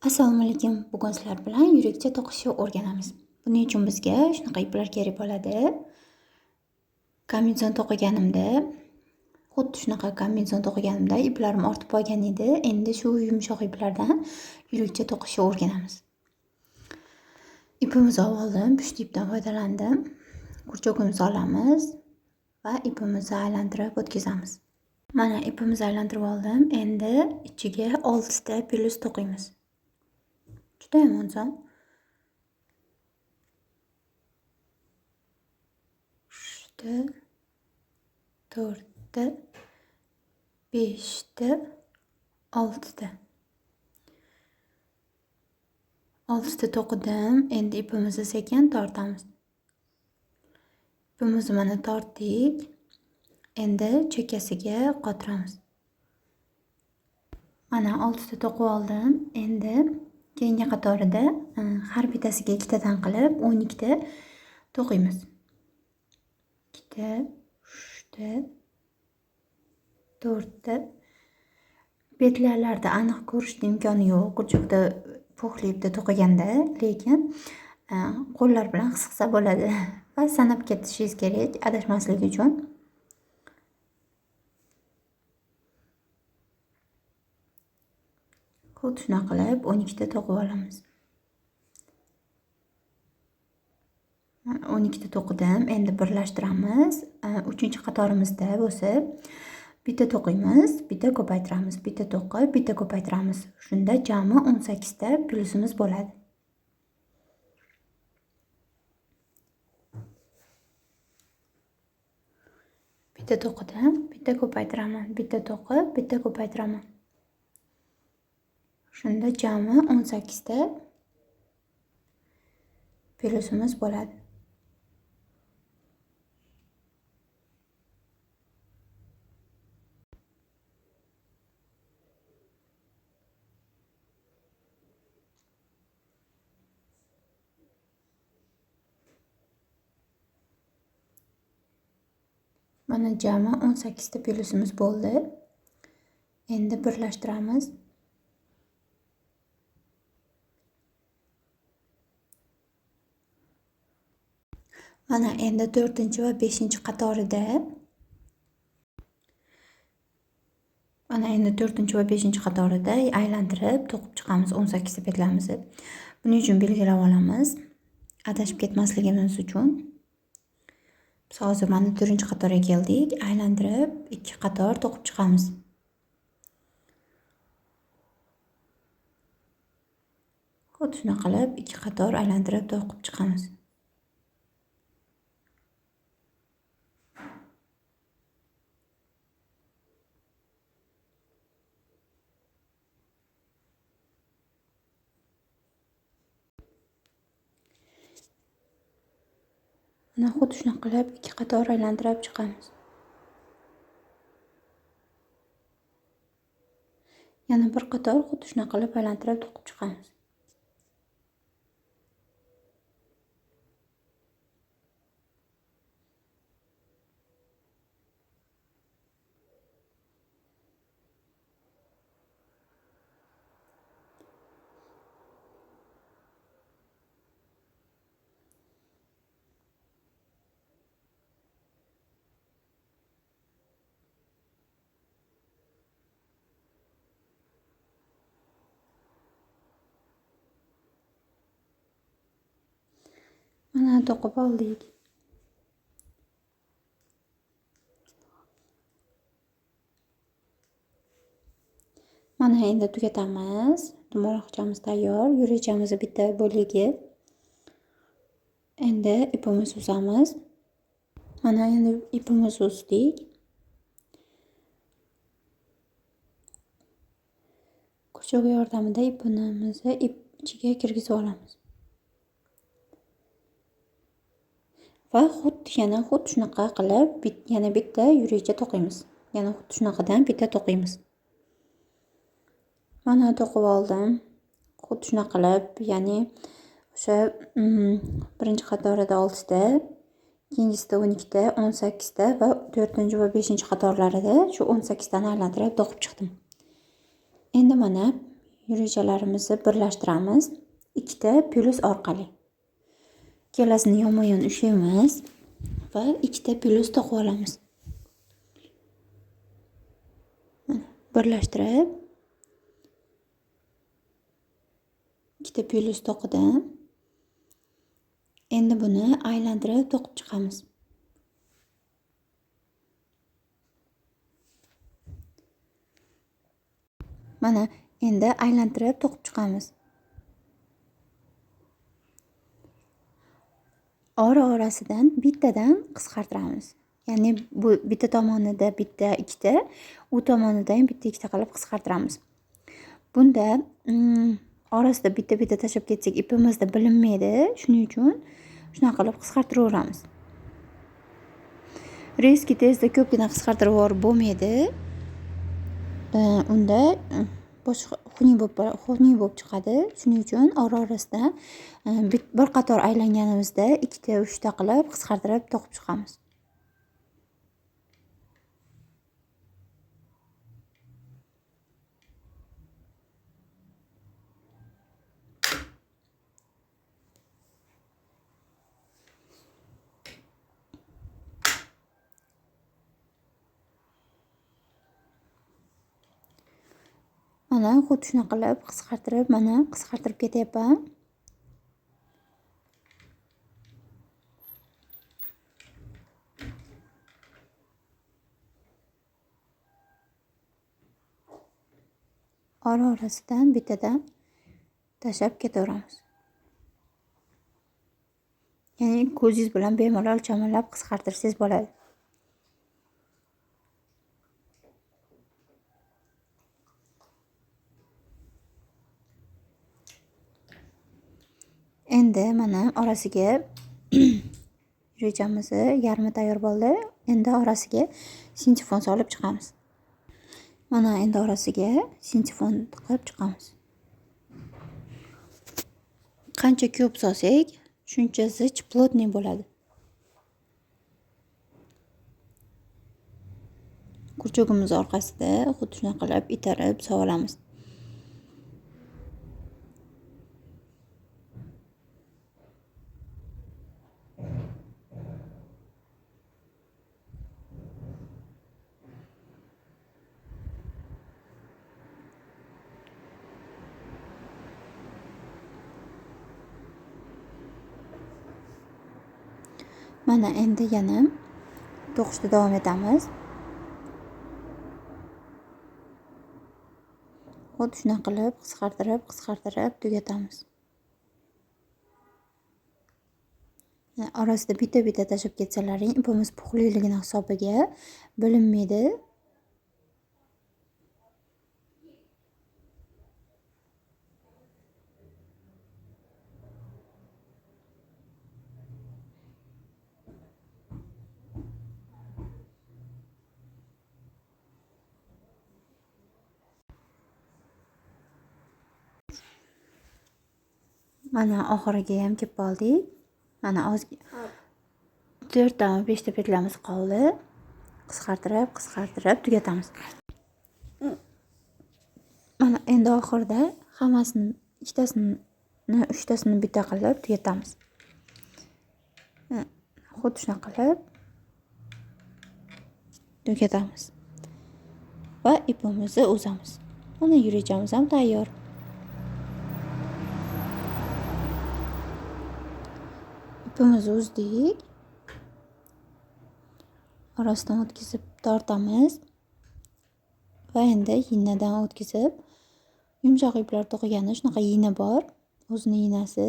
Assalomu alaykum. Bugun sizlar bilan yurikcha to'qishni o'rganamiz. Buning uchun bizga shunaqa iplar kerak bo'ladi. Kombinezon to'qiganimda, xuddi shunaqa kombinezon to'qiganimda iplarim ortib qolgan edi. Endi shu yumshoq iplardan yurikcha to'qishni o'rganamiz. Ipimizni oldim, pushti ipdan foydalandim. Kurchogimizni olamiz va ipimizni aylantirib o'tkazamiz. Mana ipimizni aylantirib oldim. Endi ichiga 6 ta pelus to'qiymiz. Judayam oson. 4 ta, 5 ta, 6 ta. 6 ta to'qidim. Endi ipimizni sekin tortamiz. Ipimizni mana tortdik. Endi chekkasiga qotiramiz. Mana 6 ta to'qib oldim. Endi keyingi qatorida har bittasiga 2 tadan qilib 12 ta to'qiymiz. 2 ta, 3 ta, 4 ta. Betlarlarda aniq ko'rishning imkoni yo'q. Kurchokda puxli ipda to'qiganda, lekin qo'llar bilan his qilsa bo'ladi va sanab ketishingiz kerak adashmaslik uchun. Xuddi shunaqa qilib 12 ta to'qib olamiz. 12 ta to'qidim. Endi birlashtiramiz. 3-qatorimizda bo'lsa bitta to'qiymiz, bitta ko'paytiramiz, bitta to'qib, bitta ko'paytiramiz. Shunda jami 18 ta pelusimiz bo'ladi. Bitta to'qidim, bitta ko'paytiraman, bitta to'qib, bitta ko'paytiraman. Shunda jami 18 ta pelusimiz bo'ladi. Mana jami 18 ta pelusimiz bo'ldi. Endi birlashtiramiz. Mana endi 4 va 5 qatorida aylantirib to'qib chiqamiz 18 ta betlarimizni. Buning uchun belgilab olamiz. Adashib ketmasligimiz uchun. Biz hozir mana 4-qatorga keldik. Aylantirib 2 qator to'qib chiqamiz. Xuddi shuna qilib 2 qator aylantirib to'qib chiqamiz. Mana xuddi shuna qilib 2 qator aylantirib chiqamiz. Yana bir qator xuddi shuna qilib aylantirib to'qib chiqamiz. Mana to'qib oldik. Mana endi tugatamiz. Dumaloqchamiz tayyor. Yurikchamizni bitta bo'ligi. Endi ipimizni uzamiz. Mana endi ipimizni uzdik. Kurchok yordamida ipimizni ip ichiga kirgizib olamiz. Va xuddi shunaqa qilib yana bitta yurikcha to'qiymiz. Yana xuddi shunaqadan bitta to'qiymiz. Mana to'qib oldim. Xuddi shunaqa qilib, ya'ni o'sha birinchi qatorida 6 ta, keyingisida 12 ta, 18 ta va 4 va 5 qatorlarida shu 18 tani aylantirib to'qib chiqdim. Endi mana yurichalarimizni birlashtiramiz. Ikkita plyus orqali. Ikkalasini yonma-yon ushlaymiz va ikkita plyus to'qib olamiz. Birlashtirib ikkita plyus to'qidim. Endi buni aylantirib to'qib chiqamiz. Mana endi aylantirib to'qib chiqamiz. Orasidan bittadan qisqartiramiz. Ya'ni bu bitta tomonida bitta, ikkita, u tomonida ham bitta, ikkita qilib qisqartiramiz. Bunda orasida bitta tashlab ketsak ipimizda bilinmaydi. Shuning uchun shunaqa qilib qisqartiraveramiz. Reski tezda ko'pgina qisqartirib yuborib bo'lmaydi. Unda boshqa xunuk bo'lib chiqadi. Shuning uchun orasida bir qator aylanganimizda ikkita, uchta qilib qisqartirib to'qib chiqamiz. Mana xuddi shuna qilib qisqartirib ketyapman. Orasidan bittadan tashlab ketaveramiz. Ya'ni ko'zingiz bilan bemalol chamalab qisqartirsangiz bo'ladi. Endi mana orasiga yurichamizni yarmi tayyor bo'ldi. Endi orasiga sinchifon solib chiqamiz. Mana endi orasiga sinchifon tiqib chiqamiz. Qancha ko'p solsak, shuncha zich plotniy bo'ladi. Kurchogimiz orqasida xuddi shuna qilib itarib solamiz. Mana endi yana to'qishda davom etamiz. Xuddi shuna qilib qisqartirib tugatamiz. Orasida bitta tashlab ketsalaring ipimiz puxliligini hisobiga bilinmaydi. Mana oxiriga ham kelib qoldik. Mana ozgina 4 ta 5 ta petlamiz qoldi. Qisqartirib tugatamiz. Mana endi oxirida hammasini ikkitasini, uchtasini bitta qilib tugatamiz. Xuddi shuna qilib tugatamiz. Va ipimizni uzamiz. Mana yurichamiz ham tayyor. Ipimizni uzdik. Orasidan o'tkazib tortamiz. Va endi yinadan o'tkazib, yumshoq iplar to'qigani shunaqa yina bor, o'zini yinasi.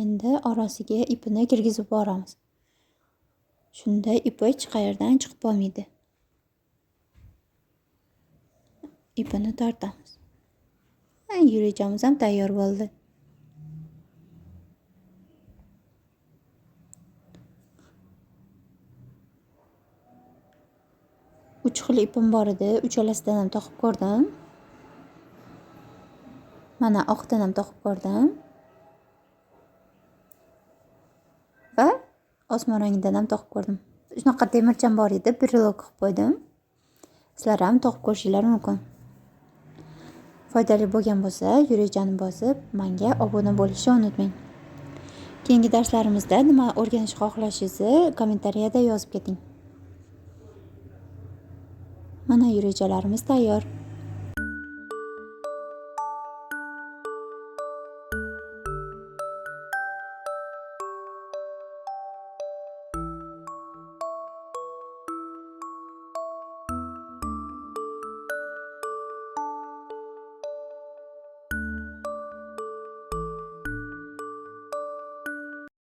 Endi orasiga ipini kirgizib boramiz. Shunda ipi hech qayerdan chiqib qolmaydi. Ipini tortamiz. Yurichamiz ham tayyor bo'ldi. 3 xil ipim bor edi. Uchalasidan ham to'qib ko'rdim. Mana oqdan ham to'qib ko'rdim. Va osmon rangidan ham to'qib ko'rdim. Shunaqa temircham bor edi, bir rilo qilib qo'ydim. Sizlar ham to'qib ko'rishingiz mumkin. foydali bo'lgan bo'lsa, yor rejani bosib, menga obuna bo'lishni unutmang. Keyingi darslarimizda nima o'rganishni xohlashingizni kommentariyada yozib keting. Mana yor rejalarimiz tayyor.